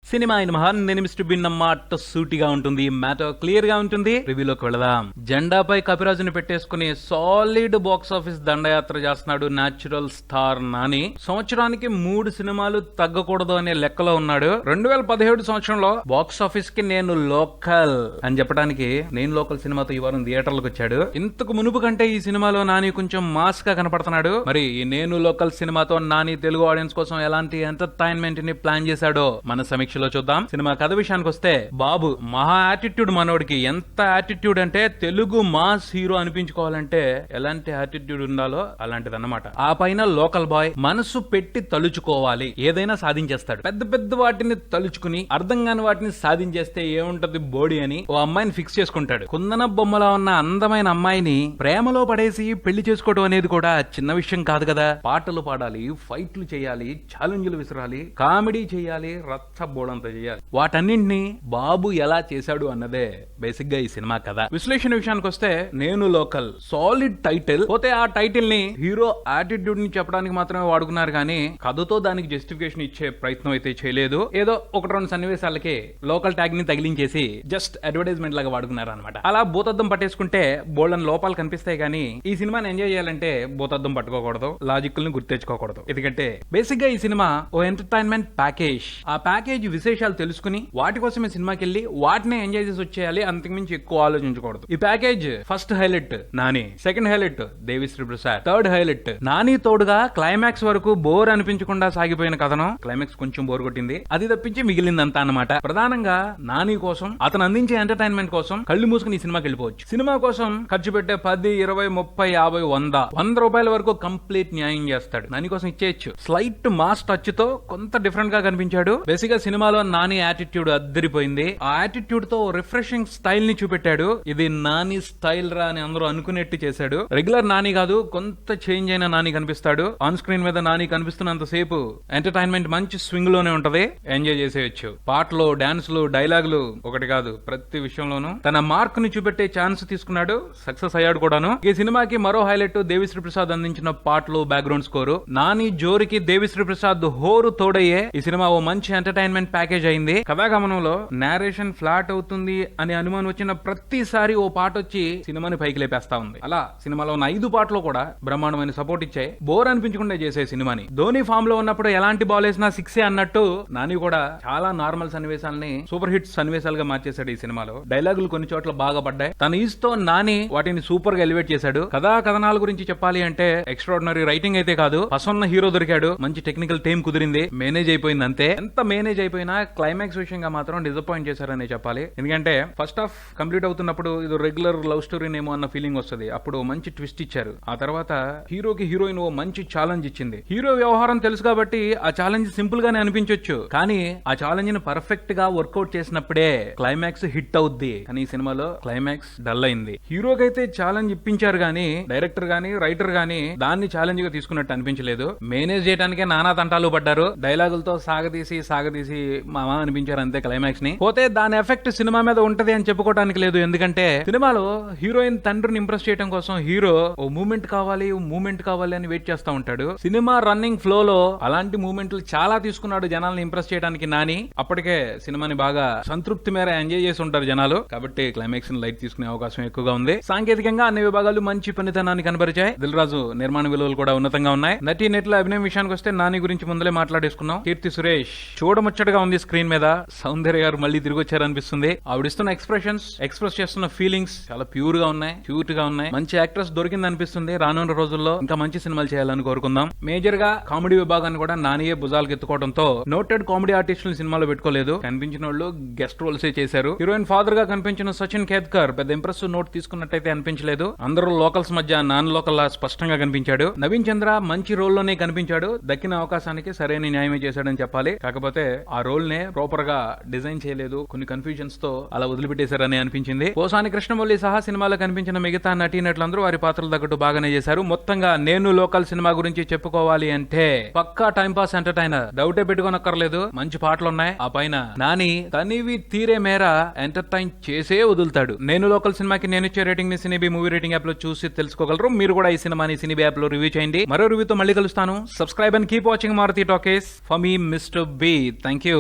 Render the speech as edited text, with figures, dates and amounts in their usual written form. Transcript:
Cinema అయిన మహాన్ నేను మిస్టర్ బిన్ మాట సూటిగా ఉంటుంది, మ్యాటర్ క్లియర్ గా ఉంటుంది. రివ్యూలోకి వెళదాం. జెండాపై కపిరాజుని పెట్టేసుకుని సాలిడ్ బాక్స్ ఆఫీస్ దండయాత్ర చేస్తున్నాడు న్యాచురల్ స్టార్ నాని. సంవత్సరానికి 3 సినిమాలు తగ్గకూడదు అనే లెక్కలో ఉన్నాడు. 2017 సంవత్సరంలో బాక్స్ ఆఫీస్ కి నేను లోకల్ అని చెప్పడానికి నేను లోకల్ సినిమాతో ఈ వారం థియేటర్లకు వచ్చాడు. ఇంతకు మునుపు కంటే ఈ సినిమాలో నాని కొంచెం మాస్ గా కనపడుతున్నాడు. మరి ఈ నేను లోకల్ సినిమాతో నాని తెలుగు ఆడియన్స్ కోసం ఎలాంటి ఎంటర్టైన్మెంట్ ని ప్లాన్ చేశాడో మన సమీక్ష లో చూద్దాం. సినిమా కథ విషయానికి వస్తే, బాబు మహా యాటిట్యూడ్ మనోడికి. ఎంత యాటిట్యూడ్ అంటే తెలుగు మాస్ హీరో అనిపించుకోవాలంటే ఎలాంటి యాటిట్యూడ్ ఉండాలో అలాంటిదన్నమాట. ఆ పైన లోకల్ బాయ్, మనసు పెట్టి తలుచుకోవాలి, ఏదైనా సాధించేస్తాడు. పెద్ద పెద్ద వాటిని తలుచుకుని అర్థం కాని వాటిని సాధించేస్తే ఏముంటది బోడీ అని ఓ అమ్మాయిని ఫిక్స్ చేసుకుంటాడు. కుందన బొమ్మలా ఉన్న అందమైన అమ్మాయిని ప్రేమలో పడేసి పెళ్లి చేసుకోవడం అనేది కూడా చిన్న విషయం కాదు కదా. పాటలు పాడాలి, ఫైట్లు చేయాలి, ఛాలెంజ్లు విసరాలి, కామెడీ చేయాలి, రచ్చ బోడంతా చేయాలి. వాటన్నింటినీ బాబు ఎలా చేశాడు అన్నదే బేసిక్ గా ఈ సినిమా కథ. విశ్లేషణ విషయానికి వస్తే, నేను లోకల్ సాలిడ్ టైటిల్. పోతే ఆ టైటిల్ ని హీరో యాటిట్యూడ్ ని చెప్పడానికి మాత్రమే వాడుకున్నారు కానీ కథతో దానికి జస్టిఫికేషన్ ఇచ్చే ప్రయత్నం అయితే చేయలేదు. ఏదో 1-2 సన్నివేశాలకి లోకల్ ట్యాగ్ ని తగిలించేసి జస్ట్ అడ్వర్టైజ్మెంట్ లాగా వాడుకున్నారు అనమాట. అలా భూతద్దం పట్టేసుకుంటే బోల్డన్ లోపాలు కనిపిస్తాయి కానీ ఈ సినిమాని ఎంజాయ్ చేయాలంటే భూతద్దం పట్టుకోకూడదు, లాజిక్ ని గుర్తెచ్చుకోకూడదు. ఎందుకంటే బేసిక్ గా ఈ సినిమా ఓ ఎంటర్టైన్మెంట్ ప్యాకేజ్. ఆ ప్యాకేజ్ విశేషాలు తెలుసుకుని వాటి కోసమే సినిమాకి వెళ్ళి వాటినే ఎంజాయ్ చేసి వచ్చేయాలి, అంతకుమించి ఎక్కువ ఆలోచించకూడదు. ఈ package first highlight Nani, second highlight Devi Sri Prasad, third highlight Nani తోడుగా క్లైమాక్స్ వరకు బోర్ అనిపించకుండా సాగిపోయిన కథనం. క్లైమాక్స్ కొంచెం బోర్ కొట్టింది, అది తప్పించి మిగిలిందంతా అన్నమాట. ప్రధానంగా నాని కోసం, అతను అందించే ఎంటర్టైన్మెంట్ కోసం కళ్ళు మూసుకుని ఈ సినిమాకి వెళ్ళిపోవచ్చు. సినిమా కోసం ఖర్చు పెట్టే 10, 20, 30, 50, 100 రూపాయల వరకు కంప్లీట్ న్యాయం చేస్తాడు. నాని కోసం ఇచ్చేయచ్చు. స్లైట్ మాస్ టచ్ తో కొంత డిఫరెంట్ గా కనిపించాడు. బేసిక్ గా సినిమాలో నాని యాటిట్యూడ్ అద్దరిపోయింది. ఆ యాటిట్యూడ్ తో రిఫ్రెషింగ్ స్టైల్ ని చూపెట్టాడు. ఇది నాని స్టైల్ రా అని అందరూ అనుకునేట్టు చేశాడు. రెగ్యులర్ నాని కాదు, కొంత చేంజ్ అయిన నాని కనిపిస్తాడు. ఆన్ స్క్రీన్ మీద నాని కనిపిస్తున్నంత సేపు ఎంటర్టైన్మెంట్ మంచి స్వింగ్ లోనే ఉంటది, ఎంజాయ్ చేసేయచ్చు. పాటలు, డాన్సులు, డైలాగులు ఒకటి కాదు, ప్రతి విషయంలోనూ తన మార్క్ ని చూపెట్టే ఛాన్స్ తీసుకున్నాడు. సక్సెస్ అయ్యాడు కూడాను. ఈ సినిమాకి మరో హైలైట్ దేవిశ్రీ ప్రసాద్ అందించిన పాటలు, బ్యాక్గ్రౌండ్ స్కోరు. నాని జోరికి దేవిశ్రీ ప్రసాద్ హోరు తోడయ్యే ఈ సినిమా ఓ మంచి ఎంటర్టైన్మెంట్ ప్యాకేజ్ అయింది. కథాగమనంలో నేరేషన్ ఫ్లాట్ అవుతుంది అనే అనుమానం వచ్చిన ప్రతిసారి ఓ పాట వచ్చి సినిమాని పైకి లేపేస్తా ఉంది. అలా సినిమాలో ఉన్న 5 పాటలు కూడా బ్రహ్మాండమైన సపోర్ట్ ఇచ్చాయి. బోర్ అనిపించకుండా చేసే సినిమాని. ధోని ఫామ్ లో ఉన్నప్పుడు ఎలాంటి బాల్ వేసినా 6 అన్నట్టు నాని కూడా చాలా నార్మల్ సన్నివేశాలని సూపర్ హిట్ సన్నివేశాలుగా మార్చేశాడు ఈ సినిమాలో. డైలాగులు కొన్ని చోట్ల బాగా పడ్డాయి. తన ఈస్తో నాని వాటిని సూపర్ గా ఎలివేట్ చేశాడు. కథనాల గురించి చెప్పాలి అంటే ఎక్స్ట్రాడినరీ రైటింగ్ అయితే కాదు, పసన్న హీరో దొరికాడు, మంచి టెక్నికల్ టీమ్ కుదిరింది, మేనేజ్ అయిపోయింది అంతే. ఎంత మేనేజ్ అయిపోయినా క్లైమాక్స్ విషయంగా మాత్రం డిసప్పాయింట్ చేశారనే చెప్పాలి. ఎందుకంటే ఫస్ట్ హాఫ్ కంప్లీట్ అవుతున్నప్పుడు ఇది రెగ్యులర్ లవ్ స్టోరీ నేమో అన్న ఫీలింగ్ వస్తుంది. అప్పుడు మంచి ట్విస్ట్ ఇచ్చారు. ఆ తర్వాత హీరోకి హీరోయిన్ ఓ మంచి ఛాలెంజ్ ఇచ్చింది. హీరో వ్యవహారం తెలుసు కాబట్టి ఆ ఛాలెంజ్ సింపుల్ గానే అనిపించొచ్చు, కానీ ఆ ఛాలెంజ్ ని పర్ఫెక్ట్ గా వర్కౌట్ చేసినప్పుడే క్లైమాక్స్ హిట్ అవుద్ది. కానీ ఈ సినిమాలో క్లైమాక్స్ డల్ అయింది. హీరోకి అయితే ఛాలెంజ్ ఇప్పించారు గానీ డైరెక్టర్ గానీ రైటర్ గానీ దాన్ని ఛాలెంజ్ గా తీసుకున్నట్టు అనిపించలేదు. మేనేజ్ చేయడానికే నానా తంటాలు పడ్డారు. డైలాగులతో సాగదీసి మామా అనిపించారు అంతే క్లైమాక్స్ ని. పోతే దాని ఎఫెక్ట్ సినిమా మీద ఉంటది అని చెప్పుకోవడానికి లేదు. ఎందుకంటే సినిమాలో హీరోయిన్ తండ్రిని ఇంప్రెస్ చేయడం కోసం హీరో ఓ మూమెంట్ కావాలి అని వెయిట్ చేస్తా ఉంటాడు. సినిమా రన్నింగ్ ఫ్లో లో అలాంటి మూమెంట్లు చాలా తీసుకున్నాడు జనాల్ని ఇంప్రెస్ చేయడానికి నాని. అప్పటికే సినిమాని బాగా సంతృప్తి మేర ఎంజాయ్ చేసి ఉంటారు జనాలు, కాబట్టి క్లైమాక్స్ ని లైట్ తీసుకునే అవకాశం ఎక్కువగా ఉంది. సాంకేతికంగా అన్ని విభాగాలు మంచి పనితనాన్ని కనబరిచాయి. దిల్ రాజు నిర్మాణ విలువలు కూడా ఉన్నతంగా ఉన్నాయి. నటీ నటుల అభినయం విషయానికి వస్తే నాని గురించి ముందలే మాట్లాడేసుకున్నాం. కీర్తి సురేష్ చూడముచ్చటగా ఉంది స్క్రీన్ మీద. సౌందర్య గారు మళ్ళీ తిరిగి వచ్చారనిపిస్తుంది. ఆవిడిస్తున్న ఎక్స్ప్రెస్ చేస్తున్న ఫీలింగ్స్ చాలా ప్యూర్ గా ఉన్నాయి, క్యూట్ గా ఉన్నాయి. మంచి యాక్ట్రెస్ దొరికింది అనిపిస్తుంది. రానున్న రోజుల్లో ఇంకా మంచి సినిమాలు చేయాలని కోరుకుందాం. మేజర్ గా కామెడీ విభాగాన్ని కూడా నానియే భుజాలకు ఎత్తుకోవడంతో నోటెడ్ కామెడీ ఆర్టిస్టులు సినిమాలో పెట్టుకోలేదు. కనిపించిన వాళ్ళు గెస్ట్ రోల్స్ చేశారు. హీరోయిన్ ఫాదర్ గా కనిపించిన సచిన్ కేత్కర్ పెద్ద ఇంప్రెసివ్ నోట్ తీసుకున్నట్టయితే అనిపించలేదు. అందరూ లోకల్స్ మధ్య నాన్ లోకల్ స్పష్టంగా కనిపించాడు. నవీన్ చంద్ర మంచి రోల్ లోనే కనిపించాడు. దక్కిన అవకాశానికి సరైన న్యాయమే చేశాడని చెప్పాలి. కాకపోతే ఆ రోల్ నే ప్రాపర్ గా డిజైన్ చేయలేదు. కొన్ని కన్ఫ్యూజన్స్ తో అలా వదిలిపెట్టేశారని అనిపించింది. పోసాని కృష్ణమౌళి సహా సినిమాలో కనిపించిన మిగతా నటీనటులందరూ వారి పాత్రలు తగ్గట్టు బాగానే చేశారు. మొత్తంగా నేను లోకల్ సినిమా గురించి చెప్పుకోవాలి అంటే పక్కా టైం పాస్ ఎంటర్టైనర్, డౌటే పెట్టుకోనక్కర్లేదు. మంచి పాటలున్నాయి. ఆ పైన నాని తనివి తీరే మేర ఎంటర్టైన్ చేసే వదులుతాడు. నేను లోకల్ సినిమాకి నేను ఇచ్చే రేటింగ్ ని సినిబీ మూవీ రేటింగ్ యాప్ లో చూసి తెలుసుకోగలరు. మీరు కూడా ఈ సినిమాని సినిబీ యాప్ లో రివ్యూ చేయండి. మరో రివ్యూతో మళ్ళీ కలుస్తాను. Subscribe and keep watching Maruthi talkies. For me mister B. Thank you.